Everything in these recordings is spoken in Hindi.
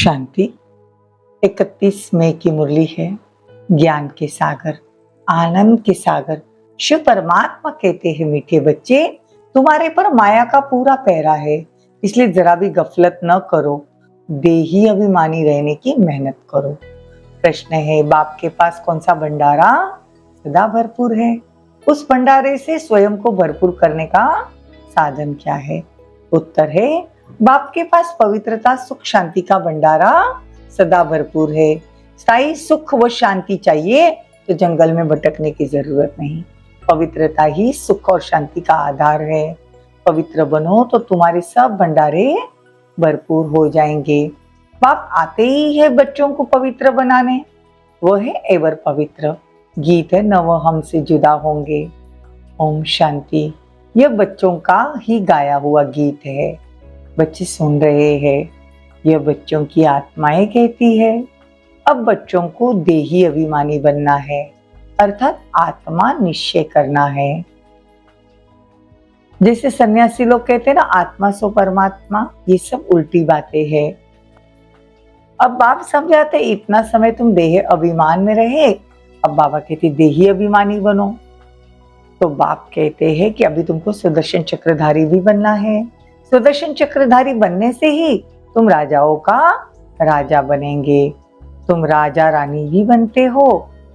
शांति। 31 मई की मुरली है। ज्ञान के सागर, आनंद के सागर शिव परमात्मा कहते हैं, मीठे बच्चे तुम्हारे पर माया का पूरा पहरा है, इसलिए जरा भी गफलत न करो, देही अभिमानी रहने की मेहनत करो। प्रश्न है, बाप के पास कौन सा भंडारा सदा भरपूर है? उस भंडारे से स्वयं को भरपूर करने का साधन क्या है? उत्तर है, बाप के पास पवित्रता, सुख, शांति का भंडारा सदा भरपूर है। स्थायी सुख व शांति चाहिए तो जंगल में भटकने की जरूरत नहीं। पवित्रता ही सुख और शांति का आधार है। पवित्र बनो तो तुम्हारे सब भंडारे भरपूर हो जाएंगे। बाप आते ही है बच्चों को पवित्र बनाने, वो है एवर पवित्र। गीत है, न वो हमसे जुदा होंगे। ओम शांति। यह बच्चों का ही गाया हुआ गीत है, बच्चे सुन रहे हैं। यह बच्चों की आत्माएं कहती है। अब बच्चों को देही अभिमानी बनना है, अर्थात आत्मा निश्चय करना है। जैसे सन्यासी लोग कहते हैं ना, आत्मा सो परमात्मा, ये सब उल्टी बातें हैं। अब बाप समझाते, इतना समय तुम देह अभिमान में रहे, अब बाबा कहते देही अभिमानी बनो। तो बाप कहते हैं कि अभी तुमको सुदर्शन चक्रधारी भी बनना है। सुदर्शन चक्रधारी बनने से ही तुम राजाओं का राजा बनेंगे। तुम राजा रानी भी बनते हो।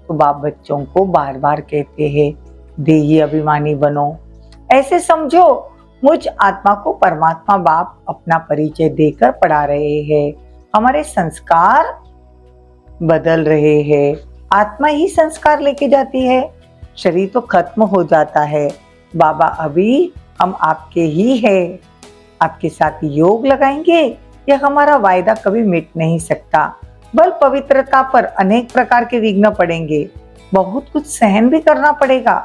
तो बाप बच्चों को बार बार कहते हैं, देही अभिमानी बनो। ऐसे समझो, मुझ आत्मा को परमात्मा बाप अपना परिचय देकर पढ़ा रहे हैं। हमारे संस्कार बदल रहे हैं। आत्मा ही संस्कार लेके जाती है, शरीर तो खत्म हो जाता है। बाबा अभी हम आपके ही है, आपके साथ योग लगाएंगे। यह हमारा वायदा कभी मिट नहीं सकता। बल पवित्रता पर अनेक प्रकार के विघ्न पड़ेंगे, बहुत कुछ सहन भी करना पड़ेगा।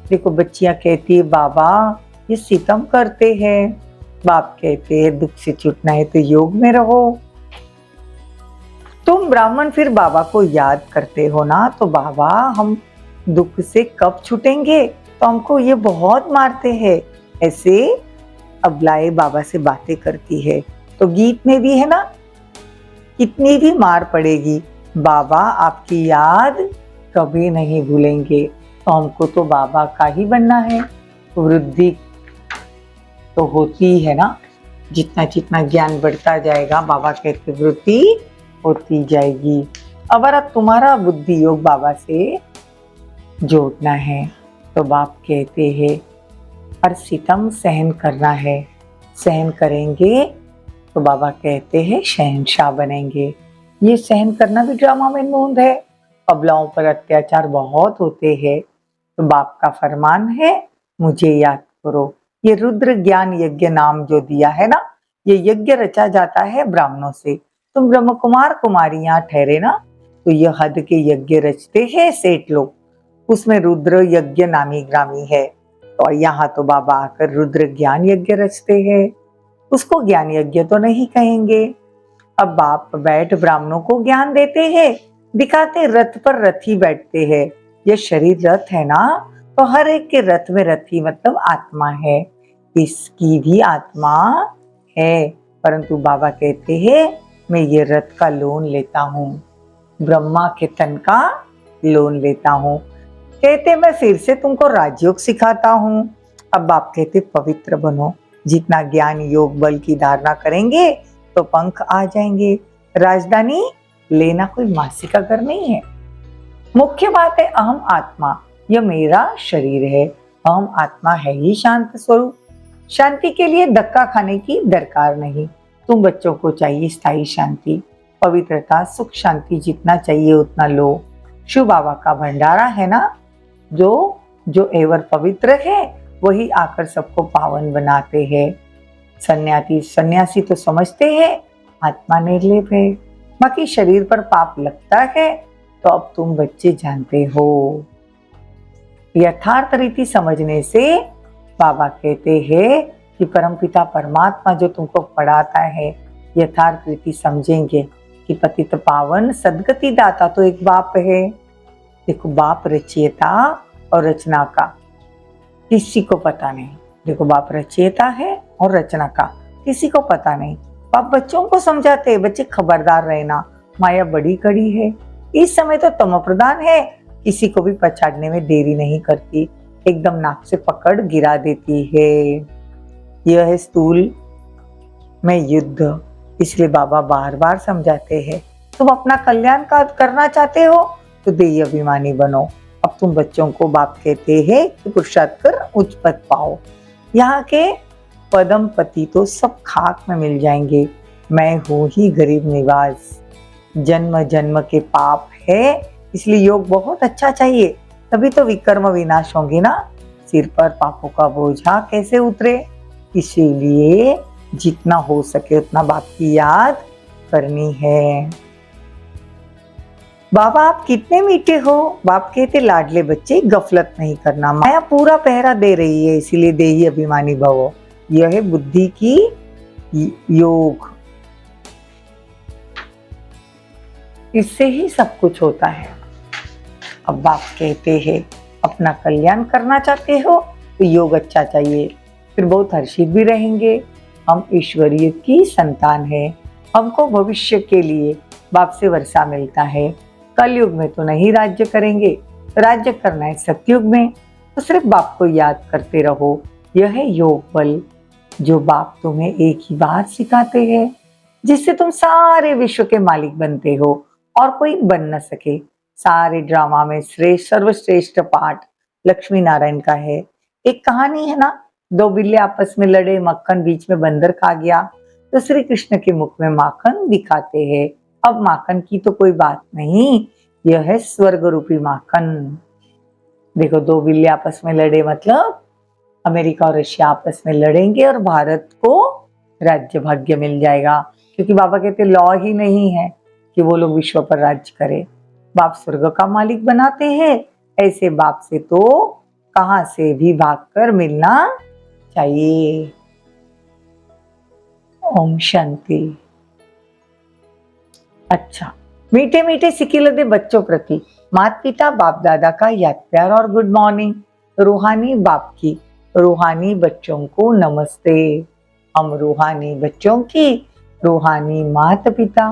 देखो बच्चियां कहती है, बाबा ये सितम करते हैं। बाप कहते हैं, दुख से छूटना है तो योग में रहो। तुम ब्राह्मण फिर बाबा को याद करते हो ना, तो बाबा हम दुख से कब छूटेंगे? तो हमको ये बहुत मारते हैं। ऐसे अबलाए बाबा से बातें करती है। तो गीत में भी है ना, कितनी भी मार पड़ेगी, बाबा आपकी याद कभी नहीं भूलेंगे। तो हमको तो बाबा का ही बनना है। वृद्धि तो होती है ना, जितना जितना ज्ञान बढ़ता जाएगा, बाबा कहते वृद्धि होती जाएगी। अब तुम्हारा बुद्धि योग बाबा से जोड़ना है, तो बाप कहते हैं हर सितम सहन करना है। सहन करेंगे तो बाबा कहते हैं शहंशाह बनेंगे। ये सहन करना भी ड्रामा में नूंद है। अबलाओं पर अत्याचार बहुत होते हैं, तो बाप का फरमान है, मुझे याद करो। ये रुद्र ज्ञान यज्ञ नाम जो दिया है ना, ये यज्ञ रचा जाता है ब्राह्मणों से। तुम ब्रह्म कुमार कुमारियां ठहरे ना, तो ये हद के यज्ञ रचते हैं सेठ लोग, उसमें रुद्र यज्ञ नामी ग्रामी है। और यहाँ तो बाबा आकर रुद्र ज्ञान यज्ञ रचते हैं, उसको ज्ञान यज्ञ तो नहीं कहेंगे। अब बाप बैठ ब्राह्मणों को ज्ञान देते हैं, दिखाते रथ पर रथी बैठते हैं। ये शरीर रथ है ना, तो हर एक के रथ में रथी मतलब आत्मा है। इसकी भी आत्मा है, परंतु बाबा कहते हैं मैं ये रथ का लोन लेता हूँ, ब्रह्मा के तन का लोन लेता हूँ। कहते मैं फिर से तुमको राजयोग सिखाता हूँ। अब बाप कहते पवित्र बनो। जितना ज्ञान योग बल की धारणा करेंगे तो पंख आ जाएंगे। राजधानी लेना कोई मासी का घर नहीं है। मुख्य बात है अहम आत्मा, यह मेरा शरीर है। अहम आत्मा है ही शांत स्वरूप। शांति के लिए धक्का खाने की दरकार नहीं। तुम बच्चों को चाहिए स्थायी शांति, पवित्रता, सुख, शांति जितना चाहिए उतना लो। शिव बाबा का भंडारा है ना, जो एवर पवित्र है वही आकर सबको पावन बनाते हैं। सन्यासी तो समझते हैं आत्मा निर्लेप है, बाकी शरीर पर पाप लगता है। तो अब तुम बच्चे जानते हो। यथार्थ रीति समझने से बाबा कहते हैं कि परमपिता परमात्मा जो तुमको पढ़ाता है, यथार्थ रीति समझेंगे कि पतित पावन सदगति दाता तो एक बाप है। देखो बाप रचयिता और रचना का किसी को पता नहीं। देखो बाप रचयिता है और रचना का किसी को पता नहीं। बाप बच्चों को समझाते हैं, बच्चे खबरदार रहना, माया बड़ी कड़ी है, इस समय तो तमो प्रधान है, किसी को भी पछाड़ने में देरी नहीं करती, एकदम नाक से पकड़ गिरा देती है। यह है स्थूल में युद्ध। इसलिए बाबा बार बार समझाते हैं, तुम अपना कल्याण करना चाहते हो तो देही अभिमानी बनो। अब तुम बच्चों को बाप कहते हैं कि पुरुषार्थ कर उच्च पद पाओ। यहाँ के पदम पति तो सब खाक में मिल जाएंगे, मैं हूँ ही गरीब निवास, जन्म जन्म के पाप है, इसलिए योग बहुत अच्छा चाहिए, तभी तो विकर्म विनाश होंगे ना। सिर पर पापों का बोझा कैसे उतरे, इसीलिए जितना हो सके उतना बाप की याद करनी है। बाबा आप कितने मीठे हो, बाप कहते लाडले बच्चे गफलत नहीं करना, माया पूरा पहरा दे रही है, इसीलिए देही अभिमानी भवो। यह है बुद्धि की योग, इससे ही सब कुछ होता है। अब बाप कहते हैं अपना कल्याण करना चाहते हो तो योग अच्छा चाहिए, फिर बहुत हर्षित भी रहेंगे। हम ईश्वरीय की संतान है, हमको भविष्य के लिए बाप से वर्षा मिलता है। कलयुग में तो नहीं राज्य करेंगे, राज्य करना है सतयुग में, तो सिर्फ बाप को याद करते रहो। यह है योग बल, जो बाप तुम्हें एक ही बात सिखाते हैं, जिससे तुम सारे विश्व के मालिक बनते हो और कोई बन न सके। सारे ड्रामा में श्रेष्ठ सर्वश्रेष्ठ पाठ लक्ष्मी नारायण का है। एक कहानी है ना, दो बिल्ली आपस में लड़े, मक्खन बीच में बंदर खा गया, तो श्री कृष्ण के मुख में माखन दिखाते हैं। अब माखन की तो कोई बात नहीं, यह है स्वर्ग रूपी माखन। देखो, दो बिल्ली आपस में लड़े मतलब अमेरिका और रशिया आपस में लड़ेंगे और भारत को राज्य भाग्य मिल जाएगा, क्योंकि बाबा कहते लॉ ही नहीं है कि वो लोग विश्व पर राज्य करे। बाप स्वर्ग का मालिक बनाते हैं, ऐसे बाप से तो कहां से भी भागकर मिलना चाहिए। ओम शांति। अच्छा, मीठे मीठे सिकिलदे बच्चों प्रति माता पिता बाप दादा का याद प्यार और गुड मॉर्निंग। रूहानी बाप की रूहानी बच्चों को नमस्ते। हम रूहानी बच्चों की रूहानी माता पिता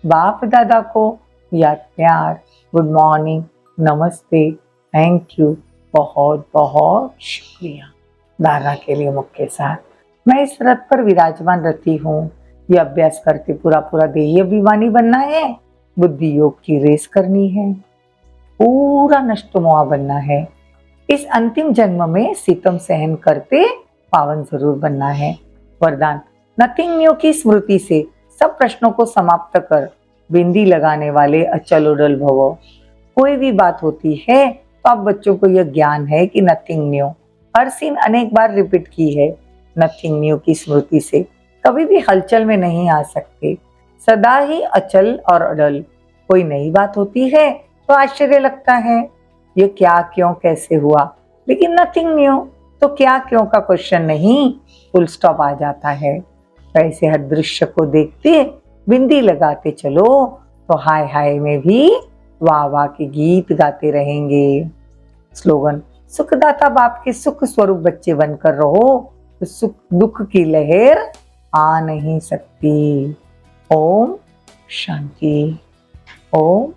बाप दादा को याद प्यार, गुड मॉर्निंग, नमस्ते, थैंक यू, बहुत बहुत शुक्रिया। दादा के लिए मुख के साथ, मैं इस रथ पर विराजमान रहती हूँ। ये अभ्यास करके पूरा पूरा देही अभिमानी बनना है, बुद्धि योग की रेस करनी है, पूरा नष्टमोआ बनना है। इस अंतिम जन्म में सितम सहन करते पावन जरूर बनना है। वरदान, नथिंग न्यू की स्मृति से सब प्रश्नों को समाप्त कर बिंदी लगाने वाले अचल उडल भवो। कोई भी बात होती है तो आप बच्चों को यह ज्ञान है कि नथिंग न्यू, हर सीन अनेक बार रिपीट की है। नथिंग न्यू की स्मृति से कभी भी हलचल में नहीं आ सकते, सदा ही अचल और अडल। कोई नई बात होती है तो आश्चर्य लगता है, ये क्या क्यों कैसे हुआ, लेकिन नथिंग न्यू तो क्या क्यों का क्वेश्चन नहीं, फुल स्टॉप आ जाता है। वैसे हर दृश्य को देखते बिंदी लगाते चलो तो हाय हाय में भी वाह वाह के गीत गाते रहेंगे। स्लोगन, सुखदाता बाप के सुख स्वरूप बच्चे बनकर रहो तो सुख दुख की लहर आ नहीं सकती। ओम शांति। ओम